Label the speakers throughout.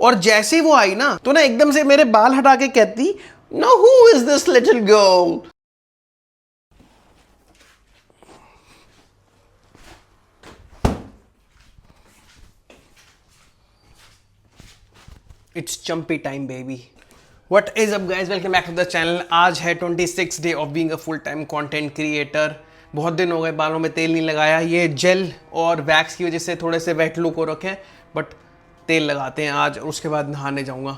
Speaker 1: और जैसे ही वो आई ना तो ना एकदम से मेरे बाल हटा के कहती, no who is this little girl. It's champi time baby. What is up guys, welcome back to the channel. आज है 26 day of being a full time content creator. बहुत दिन हो गए बालों में तेल नहीं लगाया। ये जेल और वैक्स की वजह से थोड़े से वेट लुक हो रखे हैं, बट तेल लगाते हैं आज और उसके बाद नहाने जाऊंगा।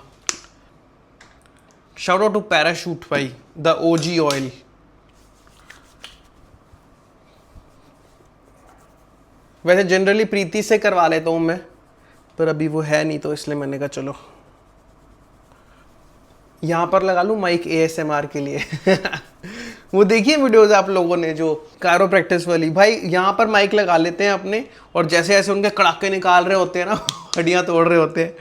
Speaker 1: शाउट आउट टू पैराशूट भाई, द ओजी ऑयल। वैसे जनरली प्रीति से करवा लेता हूँ मैं, पर अभी वो है नहीं तो इसलिए मैंने कहा चलो यहाँ पर लगा लूँ माइक ASMR के लिए। वो देखिए वीडियोस आप लोगों ने जो कायरो प्रैक्टिस वाली, भाई यहाँ पर माइक लगा लेते हैं अपने और जैसे जैसे उनके कड़ाके निकाल रहे होते हैं ना, हड्डियाँ तोड़ रहे होते हैं,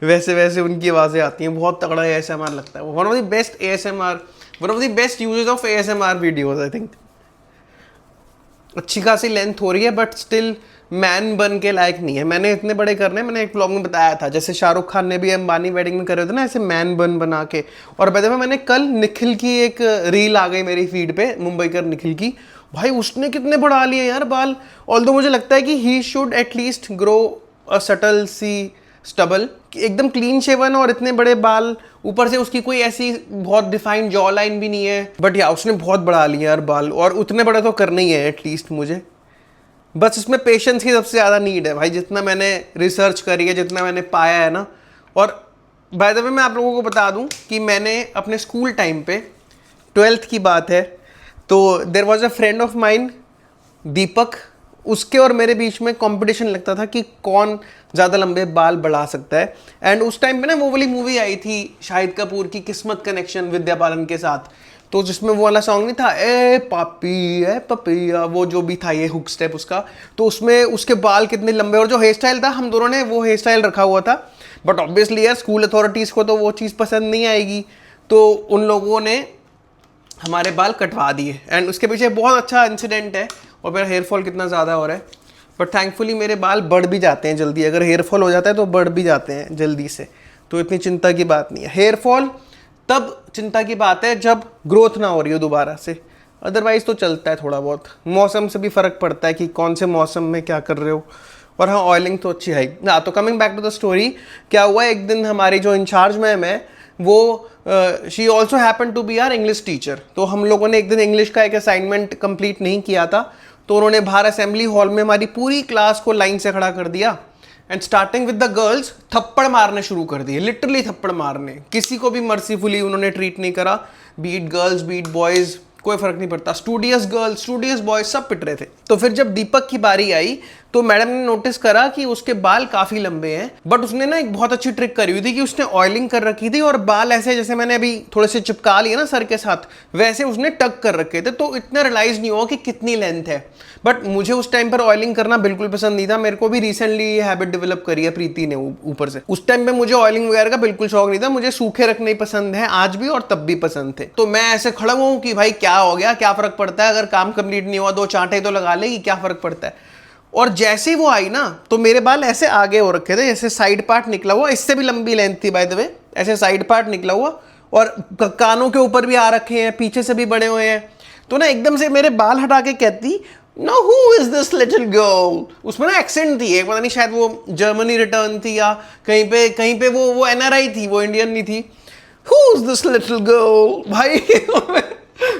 Speaker 1: वैसे वैसे उनकी आवाज़ें आती हैं। बहुत तगड़ा ASMR लगता है वो। One of the best ASMR, one of the best uses of ASMR videos I think. अच्छी खासी लेंथ हो रही है बट स्टिल मैन बन के लायक नहीं है। मैंने इतने बड़े करने, मैंने एक ब्लॉग में बताया था, जैसे शाहरुख खान ने भी अंबानी वेडिंग में करे थे ना, ऐसे मैन बन बना के। और वैसे में मैंने कल निखिल की एक रील आ गई मेरी फीड पे, मुंबई कर निखिल की। भाई उसने कितने बढ़ा लिए यार बाल। ऑल्दो मुझे लगता है कि he should at least grow a subtle सी स्टबल, एकदम क्लीन शेवन और इतने बड़े बाल, ऊपर से उसकी कोई ऐसी बहुत डिफाइंड जॉ लाइन भी नहीं है। बट या उसने बहुत बढ़ा लिए यार बाल, और उतने बड़े तो करने ही है एटलीस्ट मुझे। बस इसमें पेशेंस की सबसे ज़्यादा नीड है भाई, जितना मैंने रिसर्च करी है, जितना मैंने पाया है ना। और बाय द वे मैं आप लोगों को बता दूं कि मैंने अपने स्कूल टाइम पे, 12th की बात है, तो there was a friend of mine Deepak. उसके और मेरे बीच में कंपटीशन लगता था कि कौन ज़्यादा लंबे बाल बढ़ा सकता है। एंड उस टाइम पे ना वो वाली मूवी आई थी शाहिद कपूर की, किस्मत कनेक्शन, विद्या बालन के साथ, तो जिसमें वो वाला सॉन्ग नहीं था, ए पापी ए पपिया, वो जो भी था ये हुक स्टेप उसका, तो उसमें उसके बाल कितने लंबे, और जो हेयर स्टाइल था, हम दोनों ने वो हेयर स्टाइल रखा हुआ था। बट ऑब्वियसली यार स्कूल अथॉरिटीज़ को तो वो चीज़ पसंद नहीं आएगी, तो उन लोगों ने हमारे बाल कटवा दिए। एंड उसके पीछे बहुत अच्छा इंसिडेंट है, और मेरा हेयर फॉल कितना ज़्यादा हो रहा है। बट थैंकफुली मेरे बाल बढ़ भी जाते हैं जल्दी, अगर हेयर फॉल हो जाता है तो बढ़ भी जाते हैं जल्दी से, तो इतनी चिंता की बात नहीं है। हेयर फॉल तब चिंता की बात है जब ग्रोथ ना हो रही हो दोबारा से, अदरवाइज तो चलता है थोड़ा बहुत। मौसम से भी फ़र्क पड़ता है कि कौन से मौसम में क्या कर रहे हो। और हाँ, ऑयलिंग तो अच्छी है ना। तो coming back to the story, क्या हुआ, एक दिन हमारी जो इंचार्ज मैम है वो, she also happen to be our English teacher. तो हम लोगों ने एक दिन इंग्लिश का एक असाइनमेंट कंप्लीट नहीं किया था, तो उन्होंने बाहर असेंबली हॉल में हमारी पूरी क्लास को लाइन से खड़ा कर दिया and starting with the girls थप्पड़ मारने शुरू कर दिए। लिटरली थप्पड़ मारने, किसी को भी मर्सीफुली उन्होंने ट्रीट नहीं करा। बीट गर्ल्स बीट बॉयज कोई फर्क नहीं पड़ता, स्टूडियस गर्ल्स स्टूडियस बॉयज सब पिट रहे थे। तो फिर जब दीपक की बारी आई तो मैडम ने नोटिस करा कि उसके बाल काफी लंबे हैं, बट उसने ना एक बहुत अच्छी ट्रिक करी हुई थी कि उसने ऑयलिंग कर रखी थी और बाल ऐसे जैसे मैंने अभी थोड़े से चिपका लिए ना सर के साथ, वैसे उसने टक कर रखे थे, तो इतना रियलाइज नहीं हुआ कि कितनी लेंथ है। बट मुझे उस टाइम पर ऑयलिंग करना बिल्कुल पसंद नहीं था। मेरे को भी रिसेंटली ये हैबिट डेवलप करी है प्रीति ने ऊपर से। उस टाइम पे मुझे ऑयलिंग वगैरह का बिल्कुल शौक नहीं था, मुझे सूखे रखने ही पसंद है, आज भी और तब भी पसंद थे। तो मैं ऐसे खड़ा हूँ कि भाई क्या हो गया, क्या फर्क पड़ता है, अगर काम कंप्लीट नहीं हुआ 2 चांटे तो लगा लेगी, क्या फर्क पड़ता है। और जैसे ही वो आई ना तो मेरे बाल ऐसे आगे हो रखे थे, जैसे साइड पार्ट निकला हुआ, इससे भी लंबी लेंथ थी बाय द वे, ऐसे साइड पार्ट निकला हुआ, और कानों के ऊपर भी आ रखे हैं, पीछे से भी बड़े हुए हैं। तो ना एकदम से मेरे बाल हटा के कहती, no who is this little girl. उसमें ना एक्सेंट थी एक, पता नहीं शायद वो जर्मनी रिटर्न थी या कहीं पे वो NRI थी, वो इंडियन नहीं थी। Who is this little girl भाई।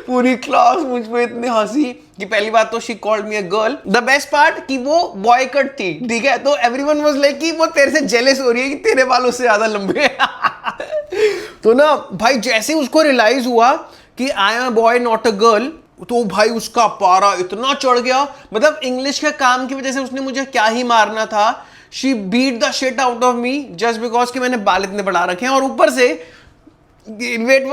Speaker 1: पूरी क्लास मुझ पे इतनी हंसी कि पहली बात तो she called me a girl. The best part कि वो बॉय कट थी, ठीक है, तो एवरीवन वाज लाइक कि वो तेरे से जेलस हो रही है कि तेरे बाल उससे ज्यादा लंबे हैं। तो ना भाई जैसे ही उसको रियलाइज हुआ कि I am a boy not a girl, तो भाई उसका पारा इतना चढ़ गया। मतलब इंग्लिश के काम की वजह से उसने मुझे क्या ही मारना था। She beat the shit out of me just because कि मैंने बाल इतने बढ़ा रखे हैं। और ऊपर से वेट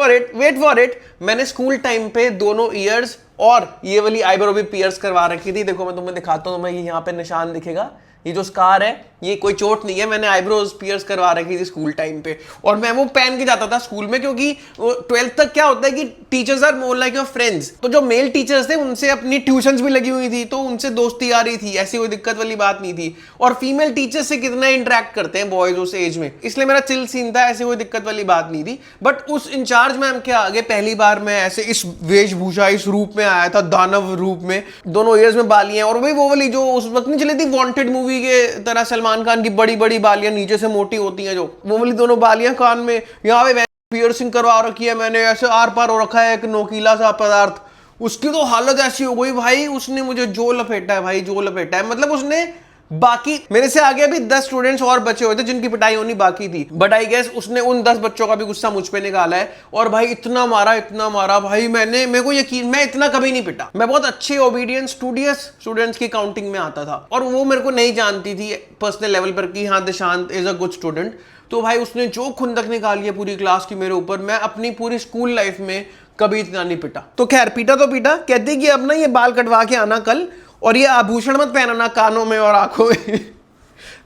Speaker 1: फॉर इट, मैंने स्कूल टाइम पे दोनों ईयर्स और ये वाली आईब्रो भी पियर्स करवा रखी थी। देखो मैं तुम्हें दिखाता हूँ, मैं यहाँ पे निशान दिखेगा, ये जो स्कार है ये कोई चोट नहीं है, मैंने आईब्रोज पियर्स करवा रखी थी स्कूल टाइम पे, और मैं वो पहन के जाता था स्कूल में, क्योंकि 12th तक क्या होता है कि teachers are more like your friends. तो जो मेल टीचर्स थे उनसे अपनी ट्यूशंस भी लगी हुई थी, तो उनसे दोस्ती आ रही थी, ऐसी कोई दिक्कत वाली बात नहीं थी। और फीमेल टीचर्स से कितना इंटरेक्ट करते हैं बॉयज उस एज में, इसलिए मेरा चिल सीन था, ऐसी कोई दिक्कत वाली बात नहीं थी। बट उस इंचार्ज मैम के आगे पहली बार मैं ऐसे इस वेशभूषा, इस रूप में आया था, दानव रूप में, दोनों ईयर्स में बालियां, और वही वो वाली जो उस वक्त नहीं चली थी वांटेड मूवी के तरह, सलमान खान की बड़ी बड़ी बालियां नीचे से मोटी होती हैं, जो वो वाली दोनों बालियां कान में, यहाँ पे पियर्सिंग करवा रखी है मैंने, ऐसे आर पार हो रखा है एक नोकीला सा पदार्थ। उसकी तो हालत ऐसी हो गई भाई, उसने मुझे जो लपेटा है भाई, जो लपेटा है, मतलब उसने बाकी मेरे से आगे भी 10 स्टूडेंट्स और बचे हुए थे जिनकी पिटाई होनी बाकी थी, बट आई गेस उसने उन 10 बच्चों का भी गुस्सा मुझ पे निकाला है। और भाई इतना मारा भाई, मेरे को यकीन, मैं इतना कभी नहीं पिटा, मैं बहुत अच्छे ओबीडियंट स्टूडियस स्टूडेंट्स की काउंटिंग में आता था, और वो मेरे को नहीं जानती थी पर्सनल लेवल पर कि हाँ Dishant is a good student. तो भाई उसने जो खुंदक निकाली है पूरी क्लास की मेरे ऊपर, मैं अपनी पूरी स्कूल लाइफ में कभी इतना नहीं पिटा। तो खैर पीटा तो पीटा, कहती कि अब ना ये बाल कटवा के आना कल, और ये आभूषण मत पहनाना कानों में और आंखों में।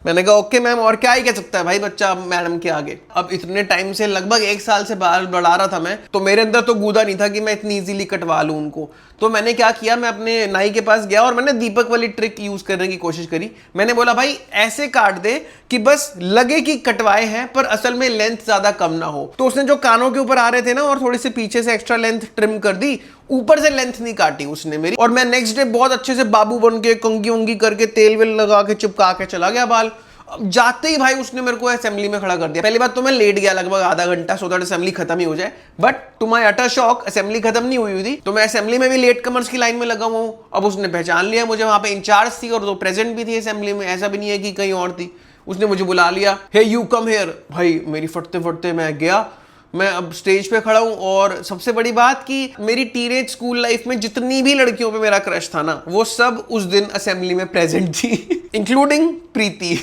Speaker 1: मैंने कहा ओके मैम, और क्या ही कह सकता है भाई बच्चा मैडम के आगे। अब इतने टाइम से, लगभग 1 साल से बाल बढ़ा रहा था मैं, तो मेरे अंदर तो गूदा नहीं था कि मैं इतनी इजीली कटवा लूं उनको। तो मैंने क्या किया, मैं अपने नाई के पास गया और मैंने दीपक वाली ट्रिक यूज करने की कोशिश करी। मैंने बोला भाई ऐसे काट दे कि बस लगे कि कटवाए हैं, पर असल में लेंथ ज्यादा कम ना हो। तो उसने जो कानों के ऊपर आ रहे थे ना, और थोड़ी सी पीछे से एक्स्ट्रा लेंथ ट्रिम कर दी, ऊपर से लेंथ नहीं काटी उसने मेरी। और मैं नेक्स्ट डे बहुत अच्छे से बाबू बन के कंगी वंगी करके तेल वेल लगा के चिपका के चला गया बाल। अब जाते ही भाई उसने मेरे को असेंबली में खड़ा कर दिया। पहली बात तो मैं लेट गया लगभग आधा घंटा, सो दैट असेंबली खत्म ही हो जाए, but to my utter shock assembly खत्म नहीं हुई थी। तो मैं असेंबली में भी लेट कमर्स की लाइन में लगा हुआ हूं। अब उसने पहचान लिया मुझे, वहां पे इंचार्ज थी और तो प्रेजेंट भी थी असेंबली में, ऐसा भी नहीं है कि कहीं और थी। उसने मुझे बुला लिया, हे यू कम हियर। भाई मेरी फटते फटते मैं गया, मैं अब स्टेज पे खड़ा हूं। और सबसे बड़ी बात कि मेरी टीनेज स्कूल लाइफ में जितनी भी लड़कियों पे मेरा क्रश था ना, वो सब उस दिन असेंबली में प्रेजेंट थी, इंक्लूडिंग प्रीति।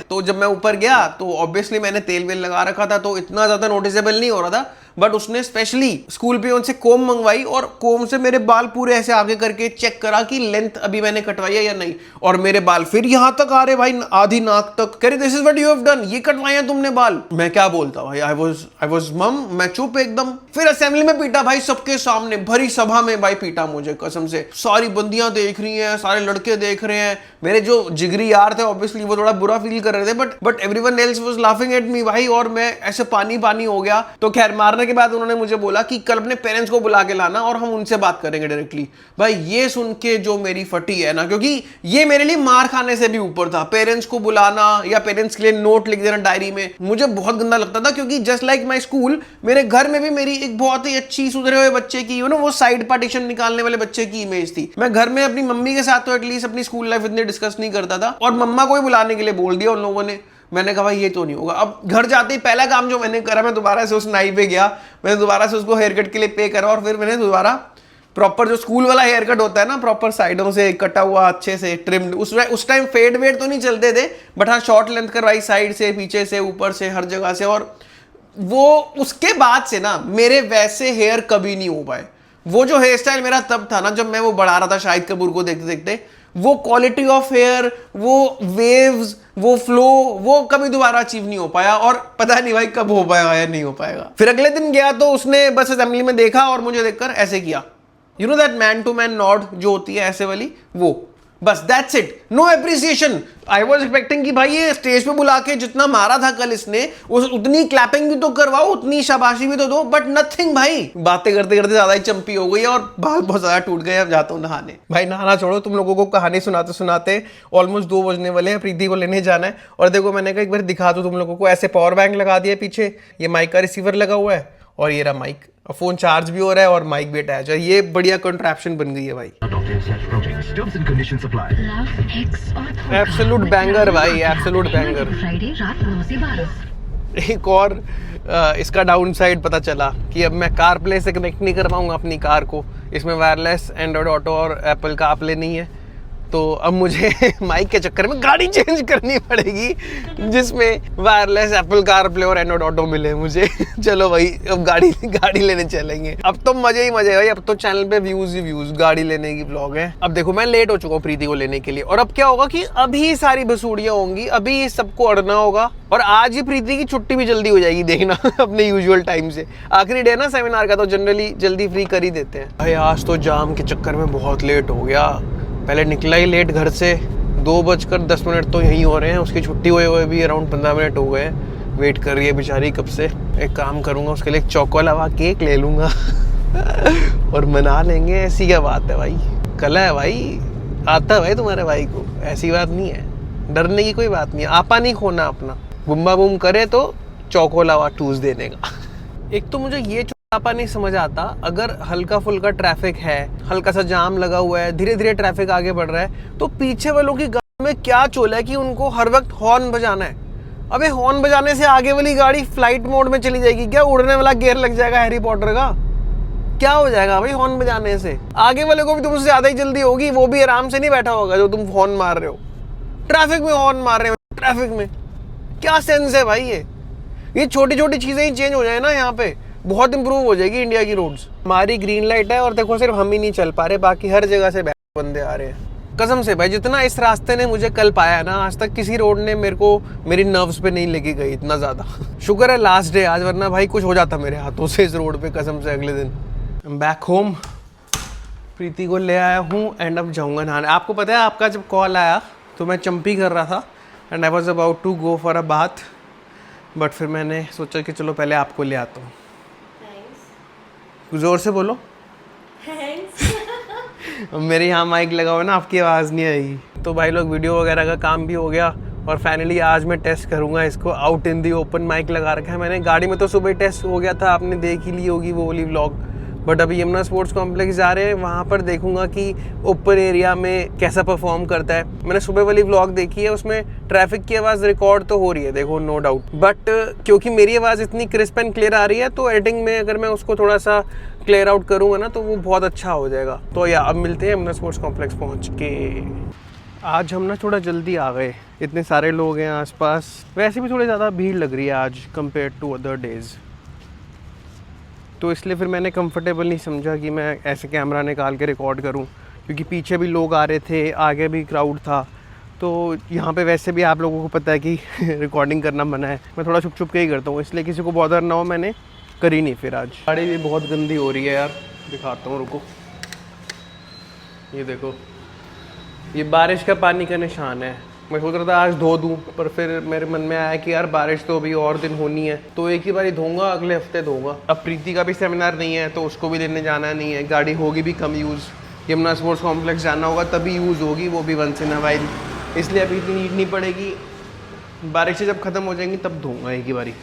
Speaker 1: तो जब मैं ऊपर गया तो ऑब्वियसली मैंने तेल वेल लगा रखा था, तो इतना ज्यादा नोटिसेबल नहीं हो रहा था, बट उसने स्पेशली स्कूल पे उनसे कोम मंगवाई और कोम से मेरे बाल पूरे ऐसे आगे करके चेक करा कि लेंथ अभी मैंने कटवाई है या नहीं। और मेरे बाल फिर यहां तक आ रहे भाई, आधी नाक तक। कह रहे this is what you have done, ये कटवाया तुमने बाल। मैं क्या बोलता भाई, आई वाज मम, मैं चुप एकदम। फिर असेंबली में पीटा भाई, सबके सामने भरी सभा में भाई पीटा मुझे कसम से। सारी बंदियां देख रही हैं, सारे लड़के देख रहे हैं, मेरे जो जिगरी यार थे ऑब्वियसली वो थोड़ा बुरा फील कर रहे थे, but everyone else was laughing at me भाई। और मैं ऐसे पानी पानी हो गया। तो खैर मारने के बाद उन्होंने मुझे बोला कि कल अपने पेरेंट्स को बुला के लाना और हम उनसे बात करेंगे डायरेक्टली। भाई ये सुन के जो मेरी फटी है ना, क्योंकि ये मेरे लिए मार खाने से भी ऊपर था। पेरेंट्स को बुलाना या पेरेंट्स के लिए नोट लिख देना डायरी में, मुझे बहुत गंदा लगता था, क्योंकि जस्ट लाइक माय स्कूल, मेरे घर में भी मेरी एक बहुत ही अच्छी सुधरे हुए बच्चे की, यू नो, वो साइड पार्टीशन निकालने वाले बच्चे की इमेज थी। मैं घर में अपनी मम्मी के साथ तो एटलीस्ट अपनी स्कूल लाइफ इतनी डिस्कस नहीं करता था, और मम्मा को ही बुलाने के लिए बोल दिया उन लोगों ने। मैंने कहा भाई ये तो नहीं होगा। अब घर जाते ही पहला काम जो मैंने करा, मैं दोबारा से उस नाई पे गया, मैंने दोबारा से उसको हेयर कट के लिए पे करा, और फिर मैंने दोबारा प्रॉपर जो स्कूल वाला हेयर कट होता है ना, प्रॉपर साइडों से कटा हुआ अच्छे से ट्रिम्ड, उस टाइम फेड वेड तो नहीं चलते थे, बट हाँ शॉर्ट लेंथ करवाई, साइड से, पीछे से, ऊपर से, हर जगह से। और वो उसके बाद से ना मेरे वैसे हेयर कभी नहीं हो पाए। वो जो हेयर स्टाइल मेरा तब था ना, जब मैं वो बढ़ा रहा था शाहिद कपूर को देखते देखते, वो क्वालिटी ऑफ हेयर, वो वेव्स, वो फ्लो, वो कभी दोबारा अचीव नहीं हो पाया। और पता नहीं भाई कब हो पाएगा या नहीं हो पाएगा। फिर अगले दिन गया तो उसने बस असेंबली में देखा और मुझे देखकर ऐसे किया, you know that man to man nod जो होती है ऐसे वाली, वो बस, that's it, no appreciation. I was expecting कि भाई ये स्टेज पे बुला के जितना मारा था कल इसने, उतनी क्लैपिंग भी तो करवाओ, उतनी शाबाशी भी तो दो, बट नथिंग भाई। बातें करते करते ज्यादा ही चंपी हो गई और बाल बहुत ज्यादा टूट गए। अब जाता हूँ नहाने। भाई नहाना छोड़ो, तुम लोगों को कहानी सुनाते सुनाते ऑलमोस्ट 2 बजने वाले हैं। प्रीति को लेने जाना है। और देखो मैंने कहा एक बार दिखा दूं तुम लोगों को, ऐसे पावर बैंक लगा दिया पीछे, ये माइक का रिसीवर लगा हुआ है, और ये रहा माइक, और फोन चार्ज भी हो रहा है और माइक भी अटैच है। ये बढ़िया कॉन्ट्रैप्शन बन गई है भाई। एब्सोल्यूट बैंगर भाई, एब्सोल्यूट बैंगर।
Speaker 2: फ्राइडे रात 9 से 12।
Speaker 1: एक और इसका डाउन साइड पता चला कि अब मैं कार प्ले से कनेक्ट नहीं कर पाऊंगा अपनी कार को। इसमें वायरलेस एंड्रॉयड ऑटो और एप्पल का CarPlay नहीं है, तो अब मुझे माइक के चक्कर में गाड़ी चेंज करनी पड़ेगी जिसमें वायरलेस एप्पल कारप्ले और एंड्रॉइड ऑटो मिले मुझे। चलो भाई अब गाड़ी लेने चलेंगे। अब तो मजे ही मजे है भाई, अब तो चैनल पे व्यूज ही व्यूज, गाड़ी लेने की ब्लॉग है। अब देखो मैं लेट हो चुका हूँ प्रीति को लेने के लिए, और अब क्या होगा कि अभी सारी बसूड़ियाँ होंगी, अभी सबको अड़ना होगा, और आज ही प्रीति की छुट्टी भी जल्दी हो जाएगी देखना अपने यूजुअल टाइम से। आखिरी डे ना सेमिनार का, तो जनरली जल्दी फ्री कर ही देते हैं भाई। आज तो जाम के चक्कर में बहुत लेट हो गया, पहले निकला ही लेट घर से, 2:10 तो यहीं हो रहे हैं, उसकी छुट्टी हुए भी अराउंड 15 मिनट हो गए। वेट कर रही है बेचारी कब से। एक काम करूंगा, उसके लिए एक चौकोलावा केक ले लूंगा और मना लेंगे। ऐसी क्या बात है भाई, कला है भाई, आता है भाई तुम्हारे भाई को, ऐसी बात नहीं है, डरने की कोई बात नहीं है। आपा नहीं खोना अपना, बुम्बा बुम करे तो चौकोलावा टूस देने का। एक तो मुझे ये आपा नहीं समझ आता, अगर हल्का फुल्का ट्रैफिक है, हल्का सा जाम लगा हुआ है, धीरे धीरे ट्रैफिक आगे बढ़ रहा है, तो पीछे वालों की गाड़ी में क्या चोला है कि उनको हर वक्त हॉर्न बजाना है। अबे हॉर्न बजाने से आगे वाली गाड़ी फ्लाइट मोड में चली जाएगी क्या? उड़ने वाला गियर लग जाएगा हैरी पॉटर का? क्या हो जाएगा भाई हॉर्न बजाने से? आगे वाले को भी तुमसे ज्यादा ही जल्दी होगी, वो भी आराम से नहीं बैठा होगा जो तुम हॉर्न मार रहे हो। ट्रैफिक में हॉर्न मार रहे हो, ट्रैफिक में क्या सेंस है भाई? ये छोटी छोटी चीजें ही चेंज हो जाए ना, यहाँ पे बहुत इंप्रूव हो जाएगी इंडिया की रोड्स। हमारी ग्रीन लाइट है और देखो सिर्फ हम ही नहीं चल पा रहे, बाकी हर जगह से बंदे आ रहे हैं। कसम से भाई, जितना इस रास्ते ने मुझे कल पाया ना, आज तक किसी रोड ने मेरे को मेरी नर्व्स पे नहीं लेके गई इतना ज्यादा। शुक्र है लास्ट डे आज, वरना भाई कुछ हो जाता मेरे हाथों से इस रोड पे कसम से। अगले दिन बैक होम, प्रीति को ले आया हूँ एंड अब जाऊँगा नहाने। आपको पता है आपका जब कॉल आया तो मैं चंपी कर रहा था and I was about to go for a bath, but फिर मैंने सोचा कि चलो पहले आपको ले आता हूँ। जोर से बोलो। मेरे यहाँ माइक लगा हुआ है ना, आपकी आवाज़ नहीं आएगी। तो भाई लोग वीडियो वगैरह का काम भी हो गया और फाइनली आज मैं टेस्ट करूँगा इसको out in the open. Mic लगा रखा है मैंने गाड़ी में, तो सुबह टेस्ट हो गया था, आपने देख ही ली होगी वो वाली व्लॉग। बट अभी यमुना स्पोर्ट्स कॉम्प्लेक्स जा रहे हैं, वहाँ पर देखूंगा कि ओपन एरिया में कैसा परफॉर्म करता है। मैंने सुबह वाली व्लॉग देखी है, उसमें ट्रैफिक की आवाज़ रिकॉर्ड तो हो रही है देखो, नो डाउट, बट क्योंकि मेरी आवाज़ इतनी क्रिस्प एंड क्लियर आ रही है, तो एडिटिंग में अगर मैं उसको थोड़ा सा क्लियर आउट करूँगा ना तो वो बहुत अच्छा हो जाएगा। तो या अब मिलते हैं यमुना स्पोर्ट्स कॉम्प्लेक्स पहुँच के। आज हम ना थोड़ा जल्दी आ गए, इतने सारे लोग हैं आसपास, वैसे भी थोड़ी ज़्यादा भीड़ लग रही है आज कंपेयर टू अदर डेज़, तो इसलिए फिर मैंने कंफर्टेबल नहीं समझा कि मैं ऐसे कैमरा निकाल के रिकॉर्ड करूं, क्योंकि पीछे भी लोग आ रहे थे, आगे भी क्राउड था। तो यहाँ पे वैसे भी आप लोगों को पता है कि रिकॉर्डिंग करना मना है, मैं थोड़ा छुप छुप के ही करता हूँ, इसलिए किसी को बॉदर ना हो मैंने करी नहीं। फिर आज गाड़ी भी बहुत गंदी हो रही है यार, दिखाता हूँ रुको। ये देखो, ये बारिश का पानी का निशान है। मैं सोच रहा था आज धो दूँ, पर फिर मेरे मन में आया कि यार बारिश तो अभी और दिन होनी है, तो एक ही बारी धोऊंगा, अगले हफ्ते धोऊंगा। अब प्रीति का भी सेमिनार नहीं है तो उसको भी लेने जाना नहीं है, गाड़ी होगी भी कम यूज़, यमुना स्पोर्ट्स कॉम्प्लेक्स जाना होगा तभी यूज़ होगी, वो भी वंस इन अ वाइल, इसलिए अभी इतनी नीड नहीं पड़ेगी। बारिशें जब ख़त्म हो जाएंगी तब धोऊंगा एक ही बारी।